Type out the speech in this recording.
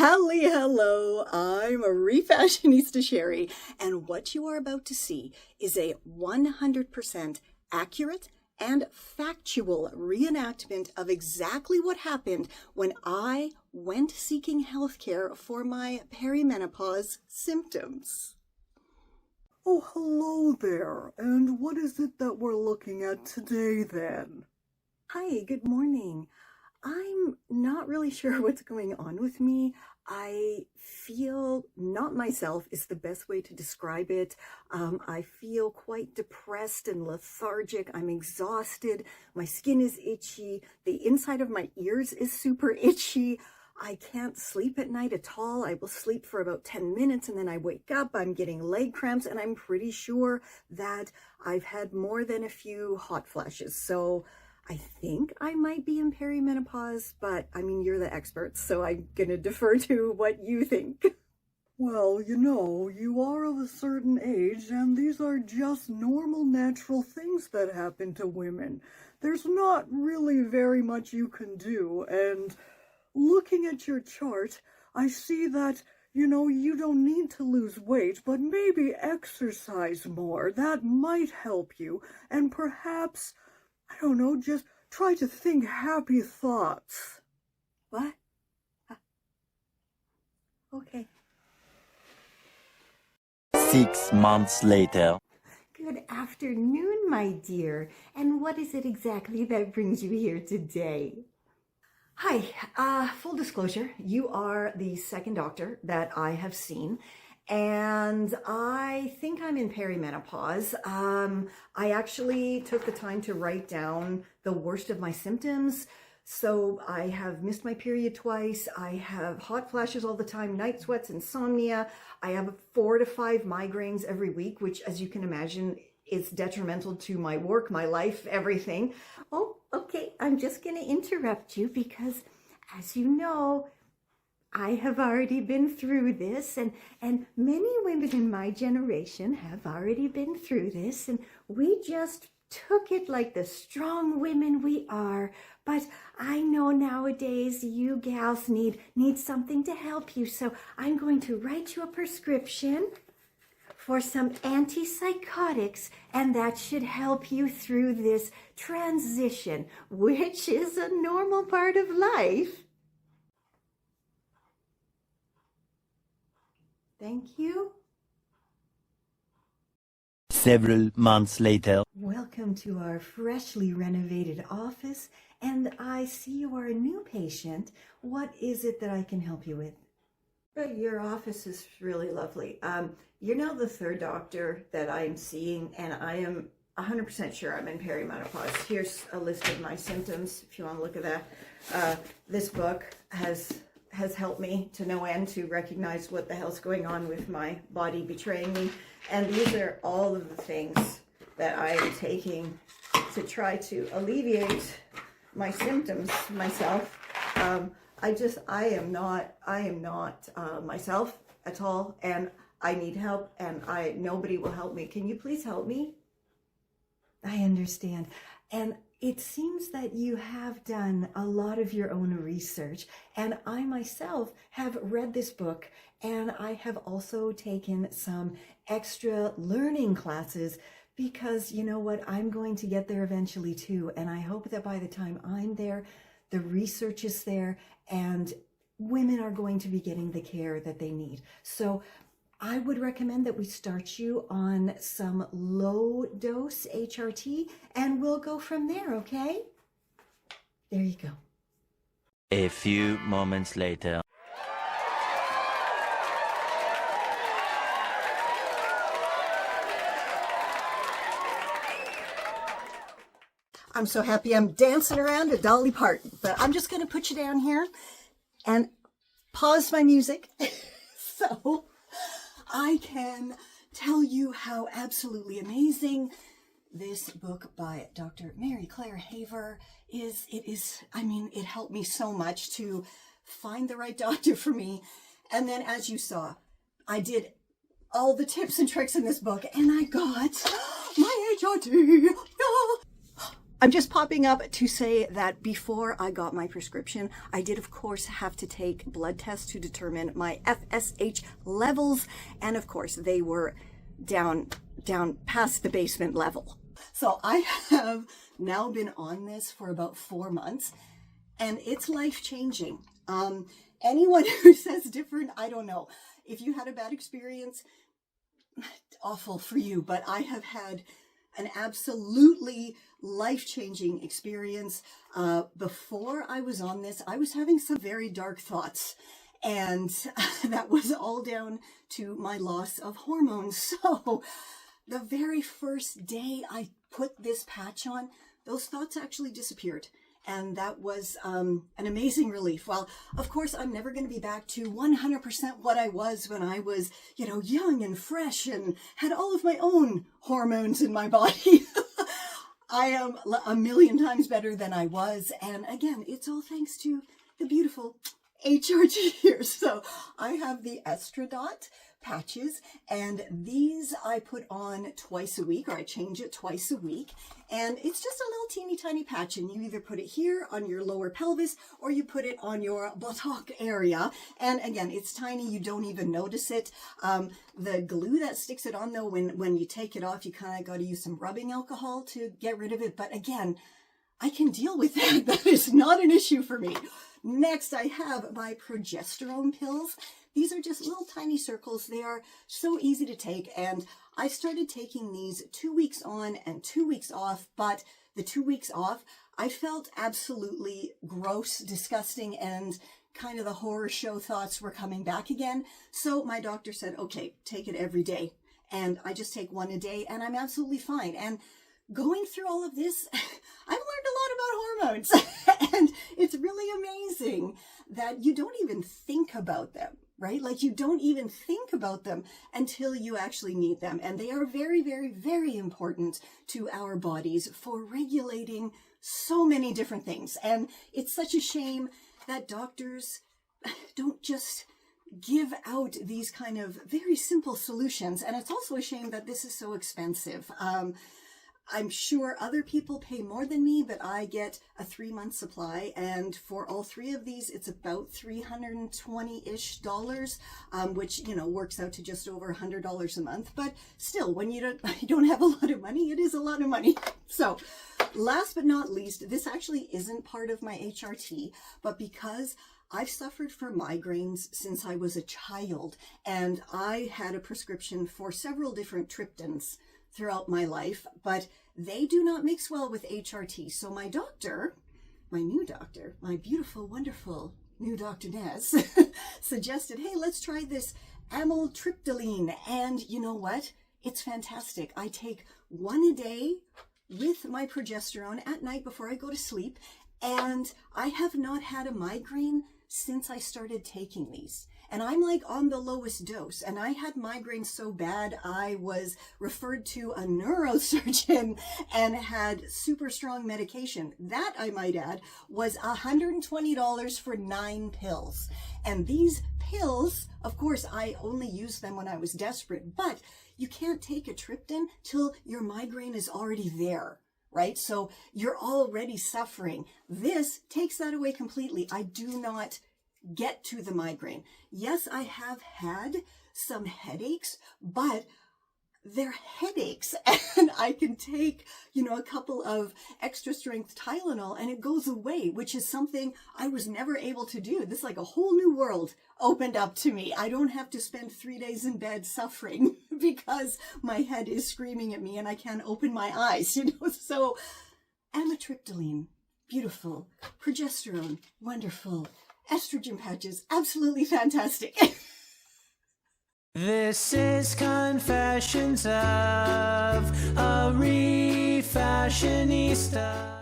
Hello, I'm a Refashionista Sheri, and what you are about to see is a 100% accurate and factual reenactment of exactly what happened when I went seeking healthcare for my perimenopause symptoms. Oh, hello there, and what is it that we're looking at today then? Hi, good morning. I'm not really sure what's going on with me. I feel not myself is the best way to describe it. I feel quite depressed and lethargic. I'm exhausted. My skin is itchy. The inside of my ears is super itchy. I can't sleep at night at all. I will sleep for about 10 minutes and then I wake up. I'm getting leg cramps and I'm pretty sure that I've had more than a few hot flashes. So I think I might be in perimenopause, but I mean, you're the expert, so I'm gonna defer to what you think. Well, you are of a certain age, and these are just normal, natural things that happen to women. There's not really very much you can do, and looking at your chart, I see that, you don't need to lose weight, but maybe exercise more. That might help you, and perhaps, I don't know, just try to think happy thoughts. What? Okay. 6 months later. Good afternoon, my dear. And what is it exactly that brings you here today? Hi, full disclosure, you are the second doctor that I have seen, and I think I'm in perimenopause. I actually took the time to write down the worst of my symptoms. So I have missed my period twice. I have hot flashes all the time, night sweats, insomnia. I have 4 to 5 migraines every week, which, as you can imagine, is detrimental to my work, my life, everything. Oh, okay. I'm just going to interrupt you because, as you know, I have already been through this, and many women in my generation have already been through this, and we just took it like the strong women we are. But I know nowadays you gals need something to help you, so I'm going to write you a prescription for some antipsychotics, and that should help you through this transition, which is a normal part of life. Thank you. Several months later. Welcome to our freshly renovated office, and I see you are a new patient. What is it that I can help you with? Your office is really lovely. You're now the third doctor that I'm seeing, and I am 100% sure I'm in perimenopause. Here's a list of my symptoms, if you want to look at that. This book has helped me to no end to recognize what the hell's going on with my body betraying me. And these are all of the things that I am taking to try to alleviate my symptoms myself. I am not myself at all, and I need help, and nobody will help me. Can you please help me? I understand. And it seems that you have done a lot of your own research, and I myself have read this book, and I have also taken some extra learning classes because, you know what, I'm going to get there eventually too, and I hope that by the time I'm there, the research is there, and women are going to be getting the care that they need. So I would recommend that we start you on some low-dose HRT, and we'll go from there, okay? There you go. A few moments later. I'm so happy I'm dancing around a Dolly Parton, but I'm just going to put you down here and pause my music so I can tell you how absolutely amazing this book by Dr. Mary Claire Haver is. It helped me so much to find the right doctor for me. And then, as you saw, I did all the tips and tricks in this book, and I got my HRT. I'm just popping up to say that before I got my prescription, I did, of course, have to take blood tests to determine my FSH levels. And of course, they were down past the basement level. So I have now been on this for about 4 months, and it's life-changing. Anyone who says different, I don't know. If you had a bad experience, awful for you, but I have had an absolutely life-changing experience. Before I was on this, I was having some very dark thoughts, and that was all down to my loss of hormones. So the very first day I put this patch on, those thoughts actually disappeared. And that was an amazing relief. Well, of course, I'm never going to be back to 100% what I was when I was, young and fresh and had all of my own hormones in my body. I am a million times better than I was. And again, it's all thanks to the beautiful HRT here. So I have the Estradot patches, and these I put on twice a week, or I change it twice a week. And it's just a little teeny tiny patch, and you either put it here on your lower pelvis or you put it on your buttock area. And again, it's tiny, you don't even notice it. The glue that sticks it on, though, when you take it off, you kind of got to use some rubbing alcohol to get rid of it. But again, I can deal with that. That is not an issue for me. Next, I have my progesterone pills. These are just little tiny circles. They are so easy to take, and I started taking these 2 weeks on and 2 weeks off, but the 2 weeks off, I felt absolutely gross, disgusting, and kind of the horror show thoughts were coming back again. So my doctor said, okay, take it every day. And I just take one a day, and I'm absolutely fine. And going through all of this, I've learned a lot about hormones. And it's really amazing that you don't even think about them, right? Like, you don't even think about them until you actually need them. And they are very, very, very important to our bodies for regulating so many different things. And it's such a shame that doctors don't just give out these kind of very simple solutions. And it's also a shame that this is so expensive. I'm sure other people pay more than me, but I get a 3-month supply, and for all 3 of these, it's about $320-ish, which, works out to just over $100 a month. But still, when you don't have a lot of money, it is a lot of money. So last but not least, this actually isn't part of my HRT, but because I've suffered from migraines since I was a child, and I had a prescription for several different triptans throughout my life, but they do not mix well with HRT. So my doctor, my new doctor, my beautiful, wonderful new Dr. Nez, suggested, hey, let's try this amitriptyline. And you know what? It's fantastic. I take 1 a day with my progesterone at night before I go to sleep, and I have not had a migraine since I started taking these. And I'm like on the lowest dose, and I had migraines so bad I was referred to a neurosurgeon and had super strong medication. That, I might add, was $120 for 9 pills. And these pills, of course, I only used them when I was desperate, but you can't take a triptan till your migraine is already there, right? So you're already suffering. This takes that away completely. I do not get to the migraine. Yes, I have had some headaches, but they're headaches, and I can take, a couple of extra strength Tylenol and it goes away, which is something I was never able to do. This is like a whole new world opened up to me. I don't have to spend 3 days in bed suffering because my head is screaming at me and I can't open my eyes, So amitriptyline, beautiful. Progesterone, wonderful. Estrogen patches, absolutely fantastic. This is Confessions of a Refashionista.